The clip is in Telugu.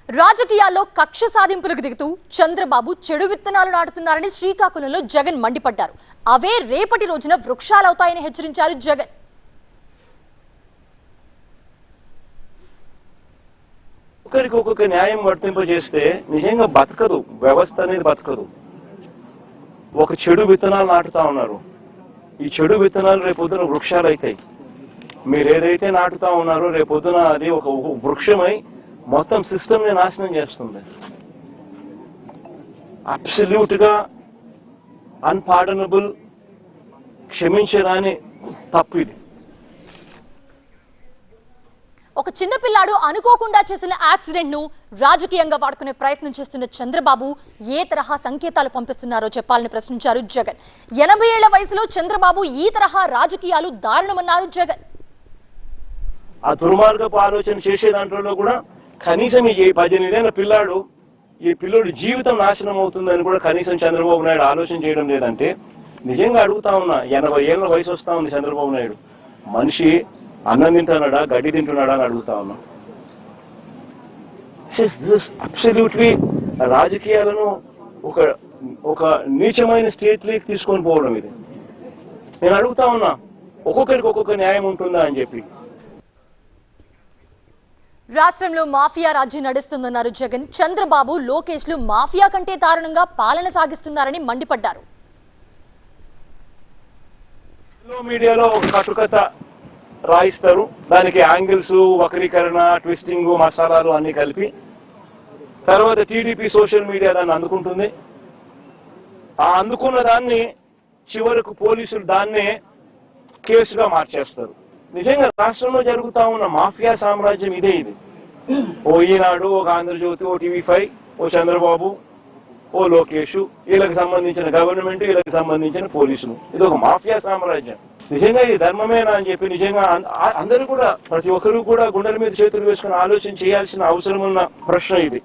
రాజకీయాల్లో కక్ష సాధింపులకు దిగుతూ చంద్రబాబు చెడు విత్తనాలు నాటుతున్నారని శ్రీకాకుళంలో జగన్ మండిపడ్డారు. అవే రేపటి రోజున వృక్షాలవుతాయని హెచ్చరించారు జగన్. ఒకరికొక న్యాయం వర్తింపజేస్తే నిజంగా బతకదు, వ్యవస్థ అనేది బతకదు. ఒక చెడు విత్తనాలు నాటుతా ఉన్నారు. ఈ చెడు విత్తనాలు రేపొద్దున వృక్షాలు అవుతాయి. మీరు ఏదైతే నాటుతా ఉన్నారో రేపొద్దున అది ఒక వృక్షమై మొత్తం సిస్టమ్ ని నాశనం చేస్తుంది. అబ్సల్యూట్ గా అన్పార్డనబుల్, క్షమించరాని తప్పు ఇది. ఒక చిన్న పిల్లాడు అనుకోకుండా చేసిన యాక్సిడెంట్ ను రాజకీయంగా వాడుకునే ప్రయత్నం చేస్తున్న చంద్రబాబు ఏ తరహా సంకేతాలు పంపిస్తున్నారో చెప్పాలని ప్రశ్నించారు జగన్. 80 ఏళ్ల వయసులో చంద్రబాబు ఈ తరహా రాజకీయాలు దారుణమన్నారు జగన్. ఆ దుర్మార్గపు ఆలోచన చేసే దాంట్లో కూడా కనీసం ఈ 18 ఏళ్ల పిల్లాడు, ఈ పిల్లోడి జీవితం నాశనం అవుతుందని కూడా కనీసం చంద్రబాబు నాయుడు ఆలోచన చేయడం లేదంటే నిజంగా అడుగుతా ఉన్నా. 80 ఏళ్ల వయసు వస్తా ఉంది చంద్రబాబు నాయుడు. మనిషి అన్నం తింటున్నాడా, గడ్డి తింటున్నాడా అని అడుగుతా ఉన్నా. అబ్సల్యూట్లీ రాజకీయాలను ఒక నీచమైన స్టేట్ లీక్ తీసుకొని పోవడం ఇది. నేను అడుగుతా ఉన్నా, ఒక్కొక్కరికి ఒక్కొక్క న్యాయం ఉంటుందా అని చెప్పి. రాష్ట్రంలో మాఫియా రాజ్యం నడుస్తుందన్నారు జగన్. చంద్రబాబు, లోకేష్లు మాఫియా కంటే దారుణంగా పాలన సాగిస్తున్నారని మండిపడ్డారు. మీడియాలో ఒక కట్టుకథ రాయిస్తారు, దానికి యాంగిల్స్, వక్రీకరణ, ట్విస్టింగ్, మసాలాలు అన్ని కలిపి తర్వాత టీడీపీ సోషల్ మీడియా దాన్ని అందుకుంటుంది. ఆ అందుకున్న దాన్ని చివరకు పోలీసులు దాన్నే కేసుగా మార్చేస్తారు. నిజంగా రాష్ట్రంలో జరుగుతా ఉన్న మాఫియా సామ్రాజ్యం ఇదే. ఇది ఓ ఈనాడు, ఒక ఆంధ్రజ్యోతి, ఓ టీవీ5, ఓ చంద్రబాబు, ఓ లోకేష్, వీళ్ళకి సంబంధించిన గవర్నమెంట్, వీళ్ళకి సంబంధించిన పోలీసులు, ఇది ఒక మాఫియా సామ్రాజ్యం. నిజంగా ఇది ధర్మమేనా అని చెప్పి నిజంగా అందరూ కూడా, ప్రతి ఒక్కరూ కూడా గుండెల మీద చేతులు వేసుకుని ఆలోచన చేయాల్సిన అవసరం ఉన్న ప్రశ్న ఇది.